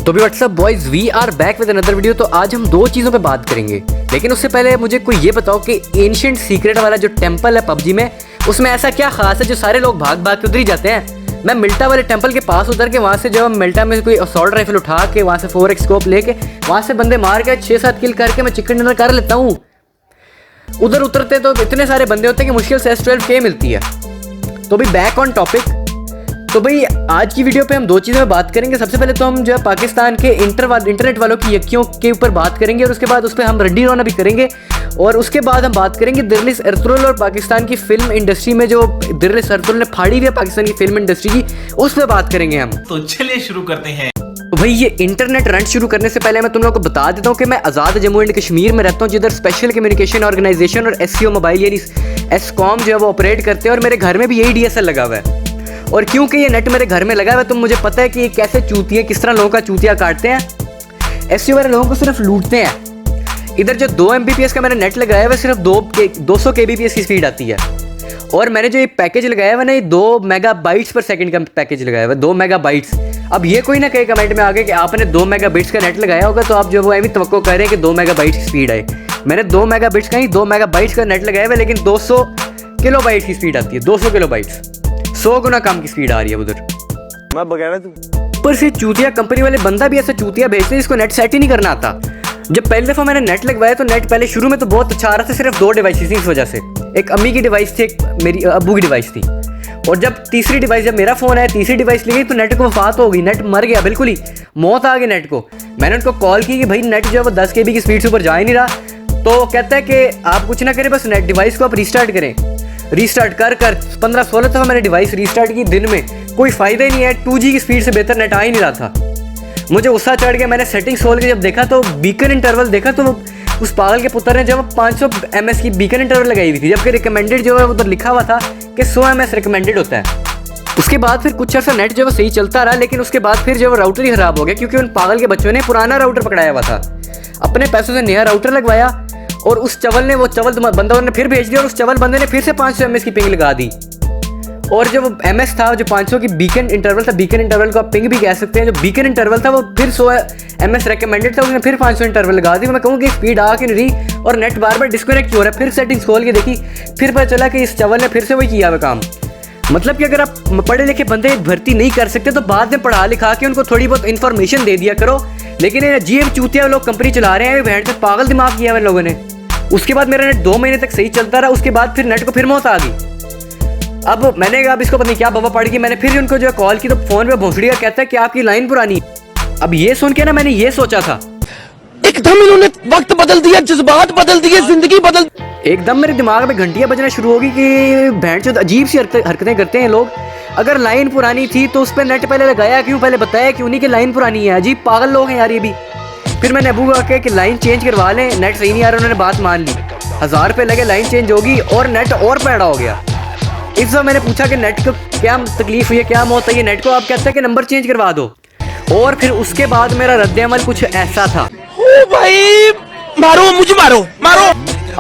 तो भी what's up boys, we are back with another video. तो आज हम दो चीज़ों पे बात करेंगे, लेकिन उससे पहले मुझे कोई ये बताओ कि एंशिएंट सीक्रेट वाला जो टेंपल है पबजी में, उसमें ऐसा क्या खास है जो सारे लोग भाग भाग के उधर ही जाते हैं। मैं मिल्टा वाले टेंपल के पास उतर के वहाँ से जो मिल्टा में कोई असॉल्ट राइफल उठा के वहाँ से 4x स्कोप लेके वहाँ से बंदे मार के 6-7 किल करके मैं चिकन डिनर कर लेता हूँ। उधर उतरते तो इतने सारे बंदे होते हैं कि मुश्किल से S12K मिलती है। तो भाई बैक ऑन टॉपिक। तो भाई आज की वीडियो पे हम दो चीज़ों में बात करेंगे। सबसे पहले तो हम जो है पाकिस्तान के इंटरनेट वालों की यक्कियों के ऊपर बात करेंगे और उसके बाद उस पर हम रड्डी रोना भी करेंगे। और उसके बाद हम बात करेंगे दिरलिस एर्तुगरुल और पाकिस्तान की फिल्म इंडस्ट्री में जो दिरलिस एर्तुगरुल ने फाड़ी हुई है पाकिस्तान की फिल्म इंडस्ट्री की, उस पर बात करेंगे हम। तो चलिए शुरू करते हैं। तो भाई ये इंटरनेट रंट शुरू करने से पहले मैं तुम लोगों को बता देता हूँ कि मैं आज़ाद जम्मू एंड कश्मीर में रहता हूँ, जिधर स्पेशल कम्युनिकेशन ऑर्गेनाइजेशन और SCO मोबाइल यानी एसकॉम जो है वो ऑपरेट करते हैं और मेरे घर में भी यही DSL लगा हुआ है। और क्योंकि ये नेट मेरे घर में लगा हुआ है तो मुझे पता है कि ये कैसे चूतियाँ किस तरह लोगों का चूतिया काटते हैं। SCO वाले लोगों को सिर्फ लूटते हैं। इधर जो 2 MBPS का मैंने नेट लगाया हुआ है सिर्फ 200 kbps की स्पीड आती है। और मैंने जो ये पैकेज लगाया हुआ है ना, ये 2 मेगाबाइट्स पर सेकंड का पैकेज लगाया हुआ है, 2 मेगाबाइट्स। अब ये कोई ना कहे कमेंट में आगे कि आपने 2 मेगाबाइट्स का नेट लगाया होगा तो आप जो वो ऐसी तवक्को कर रहे हैं कि 2 मेगाबाइट्स की स्पीड आए। मैंने 2 मेगाबाइट्स का ही 2 मेगाबाइट्स का नेट लगाया हुआ है, लेकिन 200 किलोबाइट की स्पीड आती है। 200 किलोबाइट्स 100 गुना कम की स्पीड आ रही है उधर। मैं बगैर तू पर से चूतिया कंपनी वाले बंदा भी ऐसा चूतिया भेजते हैं जिसको नेट सेट ही नहीं करना आता। जब पहली दफ़ा मैंने नेट लगवाया तो नेट पहले शुरू में तो बहुत अच्छा आ रहा था, सिर्फ 2 डिवाइस थी इस वजह से। एक अम्मी की डिवाइस थी, एक मेरी अब्बू की डिवाइस थी। और जब तीसरी डिवाइस, जब मेरा फ़ोन आया, तीसरी डिवाइस ली गई तो नेट को वफात हो गई, नेट मर गया, बिल्कुल ही मौत आ गई नेट को। मैंने उनको कॉल की कि भाई नेट जो है वो 10 KB की स्पीड से ऊपर जा ही नहीं रहा। तो वो कहता है कि आप कुछ ना करें, बस नेट डिवाइस को आप रीस्टार्ट करें। रीस्टार्ट कर 15-16 दफ़ा मैंने डिवाइस रीस्टार्ट की, दिन में कोई फ़ायदा ही नहीं है। 2G की स्पीड से बेहतर नेट आ ही नहीं रहा था। मुझे गुस्सा चढ़ गया। मैंने सेटिंग्स खोल के जब देखा तो बीकन इंटरवल देखा तो उस पागल के पुत्र ने जब 500 ms की बीकन इंटरवल लगाई हुई थी, जबकि रिकमेंडेड जो है उधर लिखा हुआ था कि 100 ms रिकमेंडेड होता है। उसके बाद फिर कुछ अर्सा नेट जो है सही चलता रहा, लेकिन उसके बाद फिर जो राउटर ही ख़राब हो गया, क्योंकि उन पागल के बच्चों ने पुराना राउटर पकड़ाया हुआ था। अपने पैसों से नया राउटर लगवाया और उस चवल ने वो चवल बंदा ने फिर भेज दिया और उस चवल बंदे ने फिर से 500 ms की पिंग लगा दी। और जो MS था, जो 500 की बीकन इंटरवल था, बीकन इंटरवल को आप पिंग भी कह सकते हैं, जो बीकन इंटरवल था वो फिर 100 ms रिकमेंडेड था, उसने फिर 500 इंटरवल लगा दी। मैं कहूँ कि स्पीड आ के नहीं रही और नेट बार बार डिस्कनेक्ट हो रहा है। फिर सेटिंग्स खोल के देखी, फिर पता चला कि इस चवल ने फिर से वही किया हुआ काम। मतलब कि अगर आप पढ़े लिखे बंदे भर्ती नहीं कर सकते तो बाद में पढ़ा लिखा के उनको थोड़ी बहुत इन्फॉर्मेशन दे दिया करो। लेकिन ये अजीब चूतिया लोग कंपनी चला रहे हैं, भेड़ से पागल दिमाग किया हुआ लोगों ने। उसके बाद मेरा नेट 2 महीने तक सही चलता रहा, उसके बाद फिर नेट को फिर मौत आ गई। अब मैंने कहा अब इसको पता नहीं क्या बवा पड़ गई। मैंने फिर उनको जो कॉल की तो फ़ोन पे भोंसड़ी का कहता है कि आपकी लाइन पुरानी है। अब ये सुन के ना मैंने ये सोचा था, एकदम इन्होंने वक्त बदल दिया, जज्बात बदल दिए, जिंदगी बदल। एकदम मेरे दिमाग में घंटियाँ बजना शुरू होगी कि भैंस जो अजीब सी हरकतें करते हैं लोग। अगर लाइन पुरानी थी तो उस पर नेट पहले लगाया क्यों, पहले बताया क्यों नहीं कि लाइन पुरानी है। अजीब पागल लोग हैं यार ये भी। फिर मैंने अबू को कहा कि लाइन चेंज करवा लें, नेट सही नहीं आ रहा। उन्होंने बात मान ली, 1000 रुपये लगे, लाइन चेंज होगी और नेट और पैड़ा हो गया। इस बार मैंने पूछा कि नेट को क्या तकलीफ हुई है, क्या मौत आई है नेट को। आप कहते हैं कि नंबर चेंज करवा दो। और फिर उसके बाद मेरा रद्द-ए-अमल कुछ ऐसा था, ओ भाई मारो मुझे, मारो।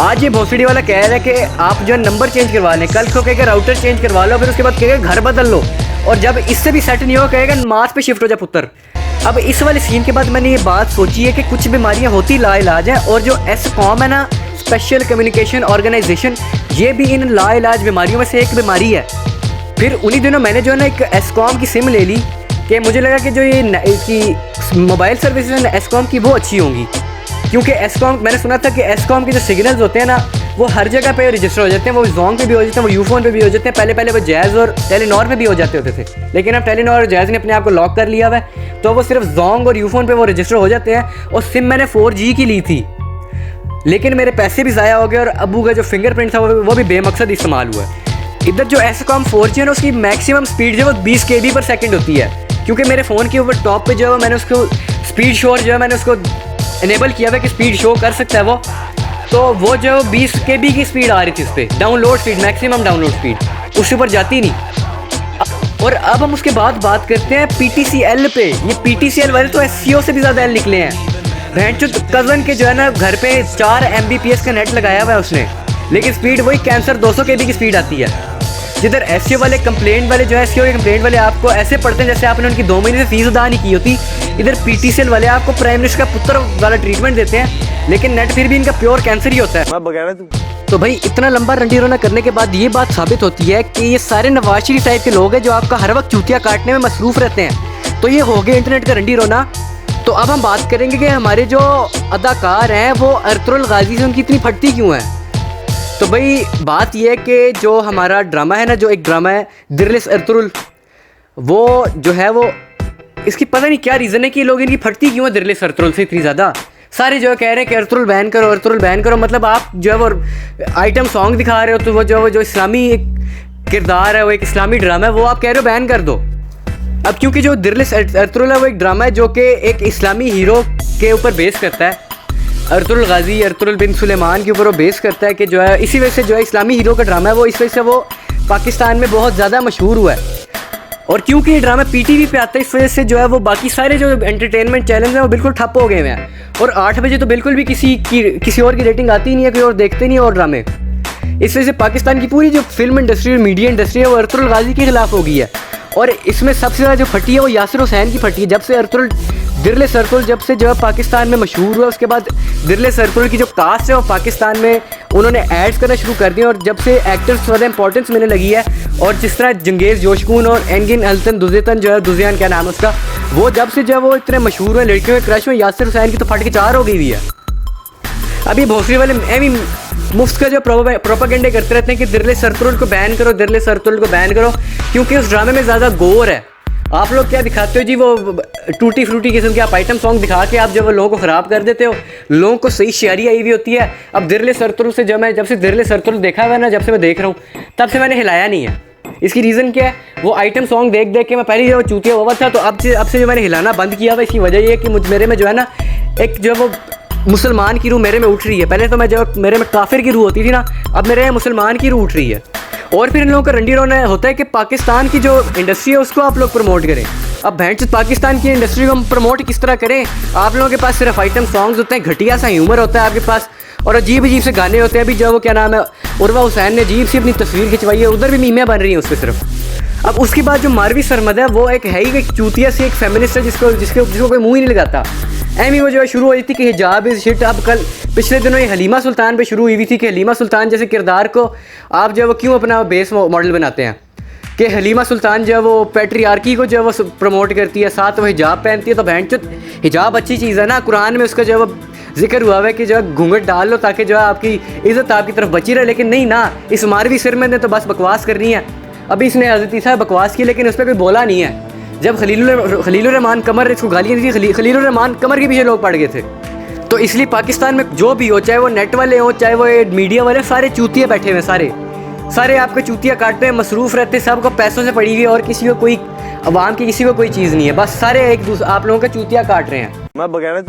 आज ये भोसड़ी वाला कह रहा है कि आप जो नंबर चेंज करवा लें, कल को कहेगा राउटर चेंज करवा लो, फिर उसके बाद कहेगा घर बदल लो, और जब इससे भी सेट नहीं हो कहेगा मार्स पे शिफ्ट हो जा पुत्र। अब इस वाले सीन के बाद मैंने ये बात सोची है कि कुछ बीमारियाँ होती लाइलाज हैं, और जो एसकॉम है ना, स्पेशल कम्युनिकेशन ऑर्गेनाइजेशन, ये भी इन लाइलाज बीमारियों में से एक बीमारी है। फिर उन्हीं दिनों मैंने जो है ना एक एसकॉम की सिम ले ली कि मुझे लगा कि जो ये इसकी मोबाइल सर्विसेज है एसकॉम की वो अच्छी होंगी, क्योंकि एसकॉम, मैंने सुना था कि एसकॉम के जो सिग्नल्स होते हैं ना वो हर जगह पे रजिस्टर हो जाते हैं। वो जोंग पे भी हो जाते हैं, वो यूफोन पे भी हो जाते हैं। पहले वो जैज़ और टेलीनॉर पे भी हो जाते होते थे, लेकिन अब टेलीनॉर और जैज़ ने अपने आप को लॉक कर लिया हुआ है, तो वो सिर्फ जोंग और यूफोन पे वो रजिस्टर हो जाते हैं। और सिम मैंने 4G की ली थी, लेकिन मेरे पैसे भी ज़ाया हो गए और अबू का जो फिंगरप्रिंट था वो भी बेमकसद इस्तेमाल हुआ है। इधर जो एसकॉम 4G है ना, उसकी मैक्सिमम स्पीड जो है वो 20 KB पर सेकंड होती है, क्योंकि मेरे फ़ोन के ऊपर टॉप पे जो है मैंने उसको स्पीड शो जो है मैंने उसको इनेबल किया हुआ है कि स्पीड शो कर सकता है वो। तो वो जो 20 KB की स्पीड आ रही थी उस पर, download speed, maximum download speed उसके ऊपर जाती नहीं। और अब हम उसके बाद बात करते हैं PTCL पे। ये PTCL वाले तो SCO से भी ज़्यादा एल निकले हैं। भैंस जो कज़न के जो है ना घर पे 4 MBPS का नेट लगाया हुआ है उसने, लेकिन स्पीड वही कैंसर 200 KB की स्पीड आती है। जिधर एसईओ वाले कंप्लेंट वाले जो है एसईओ के कंप्लेंट वाले आपको ऐसे पढ़ते हैं जैसे आपने उनकी 2 महीने से फीस अदा नहीं की होती। इधर पीटीसीएल वाले आपको प्राइम मिनिस्टर का पुत्र वाला ट्रीटमेंट देते हैं, लेकिन नेट फिर भी इनका प्योर कैंसर ही होता है। तो भाई इतना लंबा रंडी रोना करने के बाद ये बात साबित होती है कि ये सारे नवाज शरीफ टाइप के लोग हैं जो आपका हर वक्त चूतिया काटने में मसरूफ़ रहते हैं। तो ये हो गया इंटरनेट का रंडी रोना। तो अब हम बात करेंगे कि हमारे जो अदाकार हैं वो अर्तुगरुल गाजी से उनकी इतनी फटती क्यों है। तो भाई बात यह है कि जो हमारा ड्रामा है ना, जो एक ड्रामा है दिरलेस अर्तुगरुल, वो जो है वो इसकी पता नहीं क्या रीज़न है कि लोग इनकी फटती क्यों है दिरलेस अर्तुगरुल से इतनी ज़्यादा। सारे जो कह रहे हैं कि अर्तुगरुल बैन करो, अर्तुगरुल बैन करो। मतलब आप जो है वो आइटम सॉन्ग दिखा रहे हो, तो वो जो इस्लामी एक किरदार है, वो एक इस्लामी ड्रामा है, वो आप कह रहे हो बैन कर दो। अब क्योंकि जो दिरलेस अर्तुगरुल है वो एक ड्रामा है जो कि एक इस्लामी हीरो के ऊपर बेस करता है। अर्तुगरुल गाजी, अर्तुगरुल बिन सुलेमान के ऊपर वो बेस करता है कि जो है इसी वजह से जो है इस्लामी हीरो का ड्रामा है वो इस वजह से वो पाकिस्तान में बहुत ज़्यादा मशहूर हुआ है। और क्योंकि ये ड्रामा पीटीवी पे आता है इस वजह से जो है वो बाकी सारे जो एंटरटेनमेंट चैनल हैं वो बिल्कुल ठप हो गए हैं। और 8 बजे तो बिल्कुल भी किसी और की रेटिंग आती ही नहीं है, कोई और देखते नहीं है और ड्रामे। इस वजह से पाकिस्तान की पूरी जो फिल्म इंडस्ट्री और मीडिया इंडस्ट्री है वो अर्तुगरुल गाजी के खिलाफ हो गई है। और इसमें सबसे ज़्यादा जो फटी है वो यासिर हुसैन की फटी है। जब से दिरलेस अर्तुगरुल जब से जो है पाकिस्तान में मशहूर हुआ, उसके बाद दिरलेस अर्तुगरुल की जो कास्ट है वो पाकिस्तान में उन्होंने एड्स करना शुरू कर दिए। और जब से एक्टर्स ज़्यादा इंपॉर्टेंस मिलने लगी है, और जिस तरह जंगेज़ जोशकून और एंगिन अल्तन दुज़ेतन जो है, दुज़ियान क्या नाम है उसका, वो जब से जो है वो इतने मशहूर हुए, लड़कियों के क्रश में, यासिर हुसैन की तो फट के 4 हो गई हुई है। अभी भोसड़ी वाले मुफ्त का जो प्रोपेगेंडे करते रहते हैं कि दिरलेस अर्तुगरुल को बैन करो, दिरलेस अर्तुगरुल को बैन करो, क्योंकि उस ड्रामे में ज़्यादा गोर है। आप लोग क्या दिखाते हो जी, वो टूटी फ्रूटी किस्म के आप आइटम सॉन्ग दिखा के आप जब लोगों को ख़राब कर देते हो, लोगों को सही शायरी आई हुई होती है। अब दिरलेस अर्तुगरुल से जब से दिरलेस अर्तुगरुल देखा हुआ है ना, जब से मैं देख रहा हूँ तब से मैंने हिलाया नहीं है। इसकी रीज़न क्या है, वो आइटम सॉन्ग देख देख के मैं पहले जो चूतिया हुआ था, तो अब से जो मैंने हिलाना बंद किया हुआ। इसकी वजह ये है कि मेरे में जो है ना एक जो वो मुसलमान की रूह मेरे में उठ रही है। पहले तो मैं जब मेरे में काफिर की रूह होती थी ना, अब मेरे में मुसलमान की रूह उठ रही है। और फिर इन लोगों का रंडी रोना होता है कि पाकिस्तान की जो इंडस्ट्री है उसको आप लोग प्रमोट करें। अब भैंस पाकिस्तान की इंडस्ट्री को हम प्रमोट किस तरह करें? आप लोगों के पास सिर्फ आइटम सॉन्ग्स होते हैं, घटिया सा ह्यूमर होता है आपके पास, और अजीब अजीब से गाने होते हैं। अभी जो वो क्या नाम है, उर्वा हुसैन ने अजीब सी अपनी तस्वीर खिंचवाई है, उधर भी मीमें बन रही हैं उस पर सिर्फ। अब उसके बाद जो मारवी सरमद है वो एक है ही एक चूतिया से एक फेमिनिस्ट है जिसको कोई मुँह ही नहीं लगाता। एमी वो जो है शुरू हुई थी कि हिजाब इज़ शिट। अब कल पिछले दिनों ये हलीमा सुल्तान पे शुरू हुई थी कि हलीमा सुल्तान जैसे किरदार को आप जो है वो क्यों अपना बेस मॉडल बनाते हैं, कि हलीमा सुल्तान जो है वो पैट्रियार्की को जो है वो प्रमोट करती है, साथ वो हिजाब पहनती है। तो बहन चो हिजाब अच्छी चीज़ है ना, कुरान में उसका जो है वो जिक्र हुआ है कि जो है घूंघट डाल लो ताकि जो है आपकी इज़्ज़त आपकी तरफ बची रहे। लेकिन नहीं ना, इस मारवी सिरमद ने तो बस बकवास करनी है। अभी इसने हज़रत ईसा बकवास की, लेकिन उस पर कोई बोला नहीं है। जब खलीलुर रहमान कमर इसको गालियाँ दी थी, खलीलुर रहमान कमर के पीछे लोग पड़ गए थे। तो इसलिए पाकिस्तान में जो भी हो, चाहे वो नेट वाले हो चाहे वो मीडिया वाले, सारे चूतिया बैठे हुए हैं, सारे आपके चूतिया काटते हैं, मसरूफ़ रहते हैं, सबको पैसों से पड़ी हुई, और किसी को कोई अवाम की किसी को कोई चीज़ नहीं है। बस सारे एक दूसरे आप लोगों का चूतिया काट रहे हैं। मैं बगैर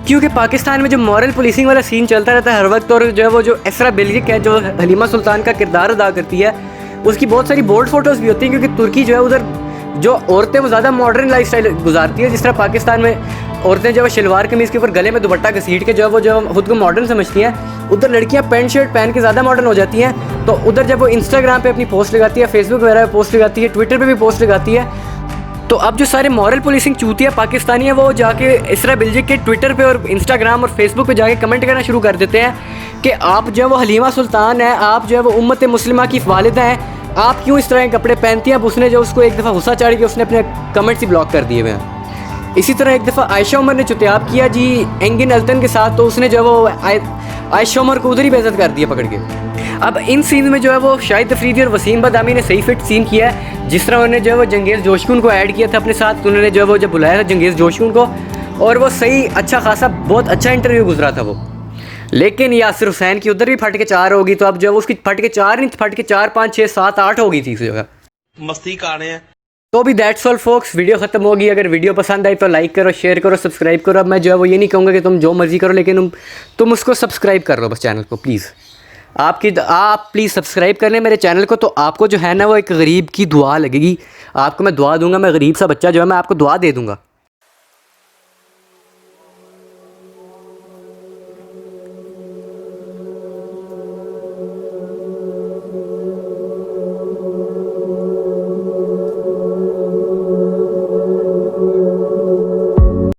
क्योंकि पाकिस्तान में जो मॉरल पुलिसिंग वाला सीन चलता रहता है हर वक्त, और जो है वो जो इसरा बिल्गिक है जो हलीमा सुल्तान का किरदार अदा करती है, उसकी बहुत सारी बोल्ड फोटोज़ भी होती हैं। क्योंकि तुर्की जो है उधर जो औरतें वो ज़्यादा मॉडर्न लाइफस्टाइल गुजारती है। जिस तरह पाकिस्तान में औरतें जो है शलवार कमीज़ के ऊपर गले में दुपट्टा घसीट के जो है वो खुद को मॉडर्न समझती हैं, उधर लड़कियां पैंट शर्ट पहन के ज़्यादा मॉडर्न हो जाती हैं। तो उधर जब वो इंस्टाग्राम पे अपनी पोस्ट लगाती है, फेसबुक वगैरह पे पोस्ट लगाती है, ट्विटर पे भी पोस्ट लगाती है, तो अब जो सारे मॉरल पुलिसिंग चूतिया पाकिस्तानी है वो जाके इसरा बिल्जिक के ट्विटर पे और इंस्टाग्राम और फेसबुक पे जाके कमेंट करना शुरू कर देते हैं कि आप जो है वो हलीमा सुल्तान है, आप जो है वो उम्मत मुस्लिमा की वालिदा हैं, आप क्यों इस तरह के कपड़े पहनती हैं। अब उसने जो उसको एक दफ़ा गुस्सा चढ़ के उसने अपने कमेंट्स ही ब्लॉक कर दिए हुए हैं। इसी तरह एक दफ़ा आयशा उमर ने चुतियाब किया जी एंगिन अल्तन के साथ, तो उसने जो वो आयशा उमर को उधर ही बेइज्जत कर दिया पकड़ के। अब इन सीन में जो है वो शाहिद अफरीदी और वसीम बदामी ने सही फिट सीन किया है। जिस तरह उन्होंने जो है वो जंगेज़ जोशकून को ऐड किया था अपने साथ, उन्होंने जो है वो जब बुलाया था जंगेज़ जोशकून को, और वो सही अच्छा खासा बहुत अच्छा इंटरव्यू गुजरा था वो। लेकिन यासिर हुसैन की उधर भी फट के 4 होगी, तो अब जो उसकी फट के 4 नहीं, फट के 4 5 6 7 8 हो गई थी इस जगह। मस्ती काने हैं। तो भी दैट्स ऑल फोक्स, वीडियो ख़त्म होगी। अगर वीडियो पसंद आई तो लाइक करो, शेयर करो, सब्सक्राइब करो। अब मैं जो है वो ये नहीं कहूँगा कि तुम जो मर्ज़ी करो, लेकिन तुम उसको सब्सक्राइब कर लो बस चैनल को प्लीज़। आप प्लीज़ सब्सक्राइब कर लें मेरे चैनल को, तो आपको जो है ना वो एक गरीब की दुआ लगेगी। आपको मैं दुआ दूंगा, मैं गरीब सा बच्चा जो है मैं आपको दुआ दे दूँगा।